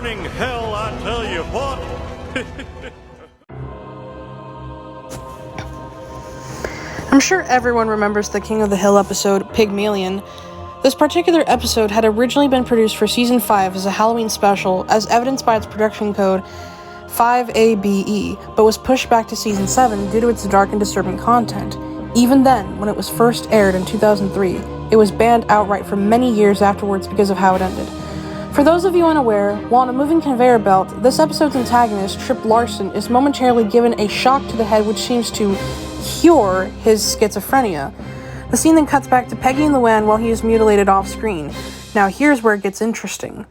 Burning hell, I tell you what. I'm sure everyone remembers the King of the Hill episode, Pygmalion. This particular episode had originally been produced for Season 5 as a Halloween special, as evidenced by its production code 5ABE, but was pushed back to Season 7 due to its dark and disturbing content. Even then, when it was first aired in 2003, it was banned outright for many years afterwards because of how it ended. For those of you unaware, while on a moving conveyor belt, this episode's antagonist, Trip Larson, is momentarily given a shock to the head which seems to cure his schizophrenia. The scene then cuts back to Peggy and Luanne while he is mutilated off-screen. Now here's where it gets interesting.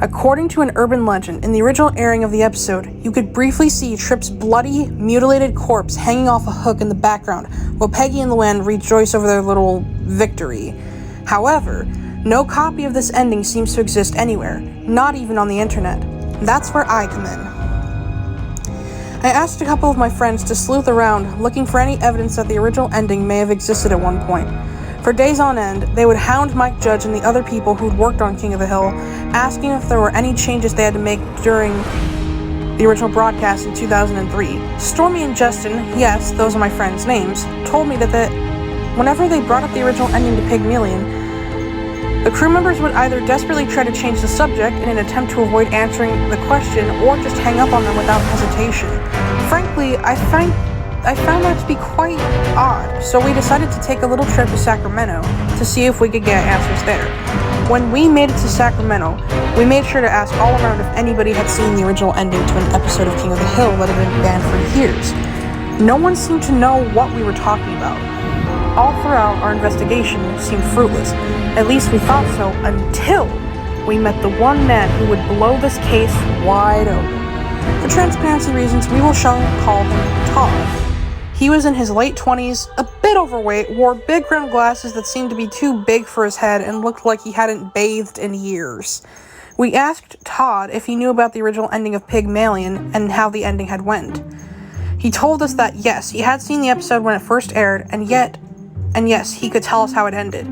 According to an urban legend, in the original airing of the episode, you could briefly see Trip's bloody, mutilated corpse hanging off a hook in the background, while Peggy and Luanne rejoice over their little victory. However, no copy of this ending seems to exist anywhere, not even on the internet. That's where I come in. I asked a couple of my friends to sleuth around, looking for any evidence that the original ending may have existed at one point. For days on end, they would hound Mike Judge and the other people who'd worked on King of the Hill, asking if there were any changes they had to make during the original broadcast in 2003. Stormy and Justin, yes, those are my friends' names, told me that whenever they brought up the original ending to Pygmalion, the crew members would either desperately try to change the subject in an attempt to avoid answering the question, or just hang up on them without hesitation. Frankly, I found that to be quite odd, so we decided to take a little trip to Sacramento to see if we could get answers there. When we made it to Sacramento, we made sure to ask all around if anybody had seen the original ending to an episode of King of the Hill that had been banned for years. No one seemed to know what we were talking about. All throughout, our investigation seemed fruitless. At least we thought so, until we met the one man who would blow this case wide open. For transparency reasons, we will call him Todd. He was in his late 20s, a bit overweight, wore big rimmed glasses that seemed to be too big for his head, and looked like he hadn't bathed in years. We asked Todd if he knew about the original ending of Pygmalion and how the ending had went. He told us that yes, he had seen the episode when it first aired, and yes, he could tell us how it ended.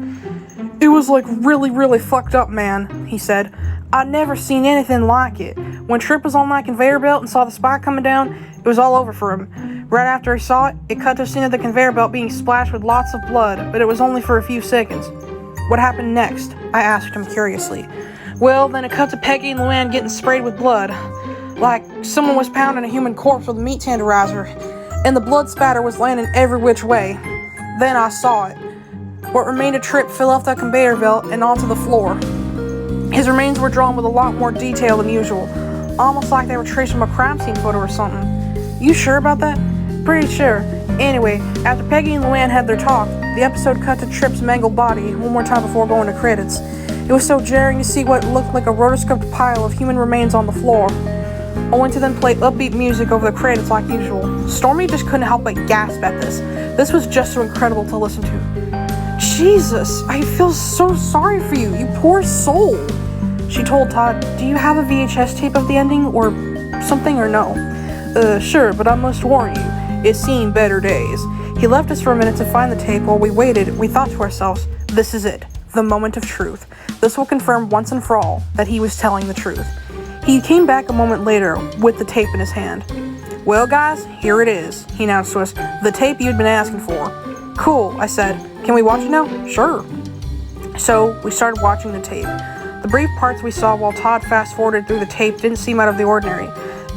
"It was like really fucked up, man," he said. "I'd never seen anything like it. When Trip was on that conveyor belt and saw the spike coming down, it was all over for him. Right after he saw it, it cut to a scene of the conveyor belt being splashed with lots of blood, but it was only for a few seconds." "What happened next?" I asked him curiously. "Well, then it cut to Peggy and Luanne getting sprayed with blood. Like someone was pounding a human corpse with a meat tenderizer, and the blood spatter was landing every which way. Then I saw it. What remained of Trip fell off the conveyor belt and onto the floor. His remains were drawn with a lot more detail than usual, almost like they were traced from a crime scene photo or something." "You sure about that?" "Pretty sure. Anyway, after Peggy and Luanne had their talk, the episode cut to Trip's mangled body one more time before going to credits. It was so jarring to see what looked like a rotoscoped pile of human remains on the floor, only to then play upbeat music over the credits like usual." Stormy just couldn't help but gasp at this. This was just so incredible to listen to. "Jesus, I feel so sorry for you, you poor soul." She told Todd, "Do you have a VHS tape of the ending or something, or no?" Sure, but I must warn you, it's seen better days." He left us for a minute to find the tape. While we waited, we thought to ourselves, this is it, the moment of truth. This will confirm once and for all that he was telling the truth. He came back a moment later with the tape in his hand. "Well guys, here it is," he announced to us, "the tape you'd been asking for." "Cool," I said. "Can we watch it now?" "Sure." So we started watching the tape. The brief parts we saw while Todd fast-forwarded through the tape didn't seem out of the ordinary,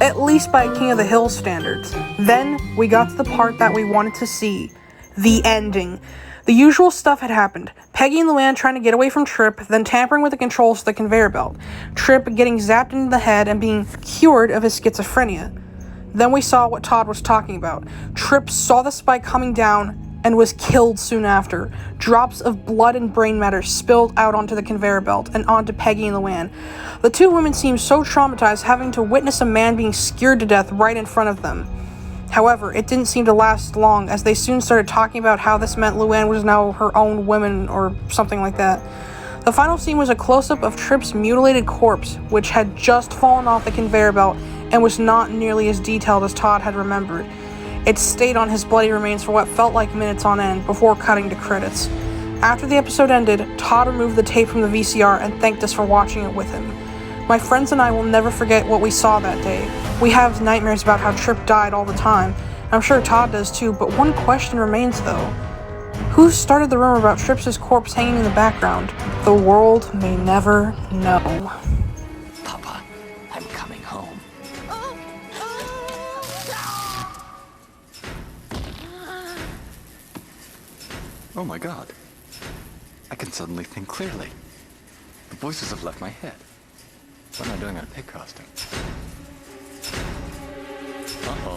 at least by King of the Hill standards. Then we got to the part that we wanted to see. The ending. The usual stuff had happened. Peggy and Luanne trying to get away from Trip, then tampering with the controls of the conveyor belt. Trip getting zapped into the head and being cured of his schizophrenia. Then we saw what Todd was talking about. Trip saw the spike coming down and was killed soon after. Drops of blood and brain matter spilled out onto the conveyor belt and onto Peggy and Luanne. The two women seemed so traumatized, having to witness a man being skewered to death right in front of them. However, it didn't seem to last long, as they soon started talking about how this meant Luanne was now her own woman or something like that. The final scene was a close-up of Trip's mutilated corpse, which had just fallen off the conveyor belt and was not nearly as detailed as Todd had remembered. It stayed on his bloody remains for what felt like minutes on end before cutting to credits. After the episode ended, Todd removed the tape from the VCR and thanked us for watching it with him. My friends and I will never forget what we saw that day. We have nightmares about how Tripp died all the time. I'm sure Todd does too, but one question remains though. Who started the rumor about Tripp's corpse hanging in the background? The world may never know. Papa, I'm coming home. Oh my god. I can suddenly think clearly. The voices have left my head. What am I doing in a pig costume? Uh-oh.